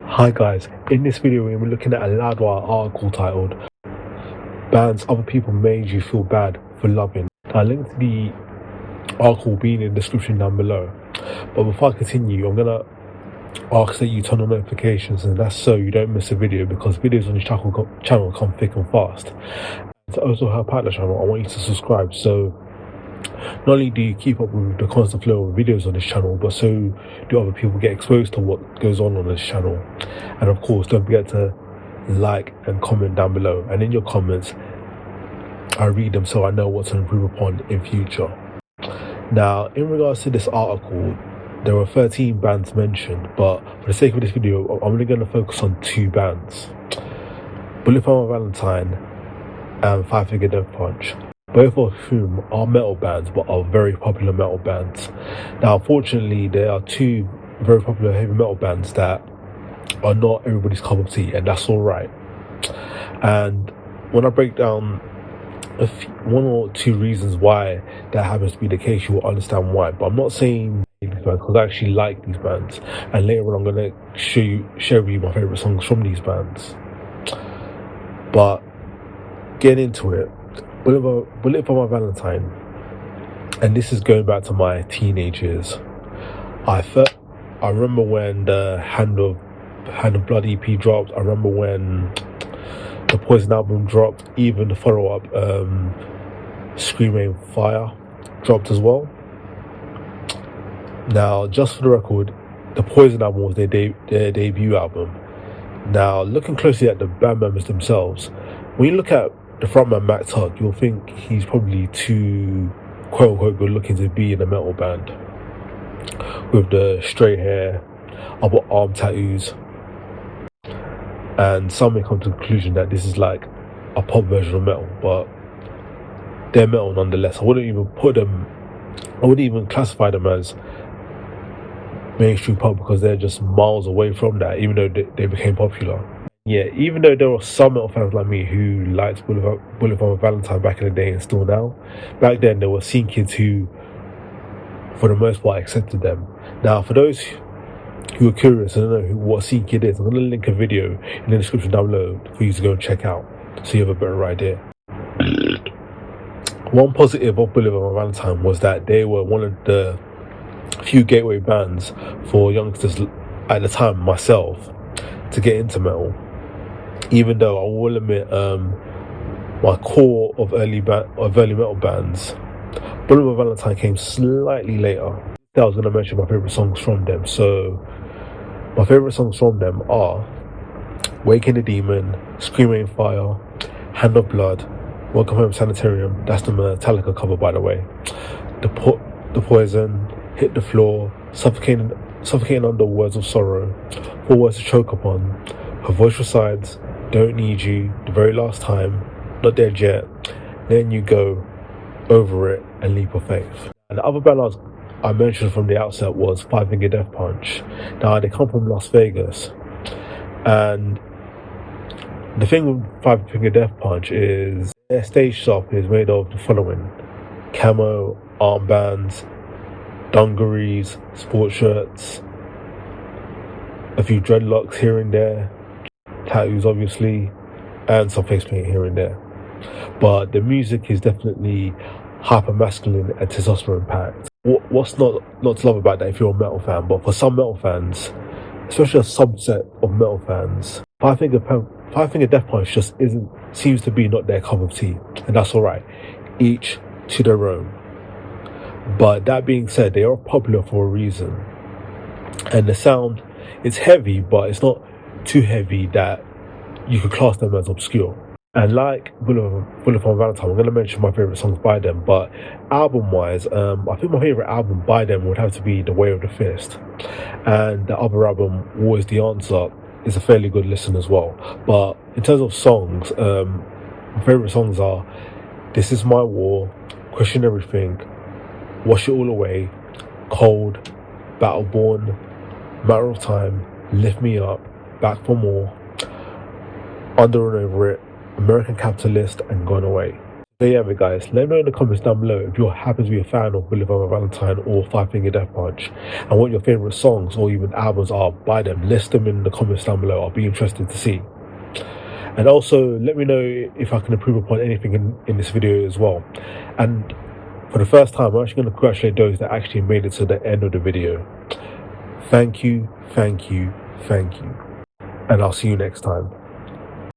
Hi guys, in this video we're looking at a Loudwire article titled Bands Other People Made You Feel Bad for Loving. I'll link to the article will be in the description down below. But before I continue, I'm gonna ask that you turn on notifications, and that's so you don't miss a video, because videos on this channel come thick and fast. To also help out the channel, I want you to subscribe, so not only do you keep up with the constant flow of videos on this channel, but so do other people get exposed to what goes on this channel. And of course, don't forget to like and comment down below, and in your comments I read them so I know what to improve upon in future. Now, in regards to this article, there were 13 bands mentioned, but for the sake of this video I'm only going to focus on 2 bands: Bullet for My Valentine and Five Finger Death Punch, both of whom are metal bands but are very popular metal bands. Now, unfortunately, there are 2 very popular heavy metal bands that are not everybody's cup of tea, and that's all right. And when I break down one or 2 reasons why that happens to be the case, you will understand why. But I'm not saying these bands, because I actually like these bands, and later on I'm going to share with you my favorite songs from these bands. But getting into it, Bullet for My Valentine, and this is going back to my teenage years. I remember when the Hand of Blood EP dropped. I remember when the Poison album dropped. Even the follow-up, Scream Fire, dropped as well. Now, just for the record, the Poison album was their debut album. Now, looking closely at the band members themselves, when you look at the frontman Matt Tuck, you'll think he's probably too quote-unquote good-looking to be in a metal band, with the straight hair, upper arm tattoos, and some may come to the conclusion that this is like a pop version of metal, but they're metal nonetheless. I wouldn't even classify them as mainstream pop, because they're just miles away from that, even though they became popular. Yeah, even though there were some metal fans like me who liked Bullet for My Valentine back in the day, and still now, back then there were scene kids who, for the most part, accepted them. Now, for those who are curious and don't know what scene kid is, I'm going to link a video in the description down below for you to go and check out, so you have a better idea. One positive of Bullet for My Valentine was that they were one of the few gateway bands for youngsters at the time, myself, to get into metal. Even though I will admit, my core of early metal bands, Bullet for My Valentine came slightly later. I was going to mention my favorite songs from them. So my favorite songs from them are Waking the Demon, Scream Fire, Hand of Blood, Welcome Home Sanitarium. That's the Metallica cover, by the way. The Poison, Hit the Floor, Suffocating Under Words of Sorrow, 4 Words to Choke Upon, Her Voice Resides, Don't Need You, The Very Last Time, Not Dead Yet, Letting You Go, Over It, and Leap of Faith. And the other band I mentioned from the outset was Five Finger Death Punch. Now, they come from Las Vegas, and the thing with Five Finger Death Punch is their stage shop is made of the following: camo, armbands, dungarees, sports shirts, a few dreadlocks here and there, tattoos obviously, and some face paint here and there. But the music is definitely hyper masculine and testosterone packed. What's not to love about that if you're a metal fan? But for some metal fans, especially a subset of metal fans, Five Finger Death Punch just seems to be not their cup of tea, and that's all right. Each to their own. But that being said, they are popular for a reason, and the sound is heavy, but it's not too heavy that you could class them as obscure. And like Bullet for My Valentine, I'm going to mention my favorite songs by them, but album-wise, I think my favorite album by them would have to be The Way of the Fist, and the other album, Always the Answer, is a fairly good listen as well. But in terms of songs, my favorite songs are This Is My War, Question Everything, Wash It All Away, Cold, Battleborn, Matter of Time, Lift Me Up, Back for More, Under and Over It, American Capitalist, and Gone Away. So yeah, but guys, let me know in the comments down below if you happen to be a fan of Bullet for My Valentine or Five Finger Death Punch, and what your favorite songs or even albums are by them. List them in the comments down below. I'll be interested to see. And also, let me know if I can improve upon anything in this video as well. And for the first time, I'm actually going to congratulate those that actually made it to the end of the video. Thank you, thank you, thank you. And I'll see you next time.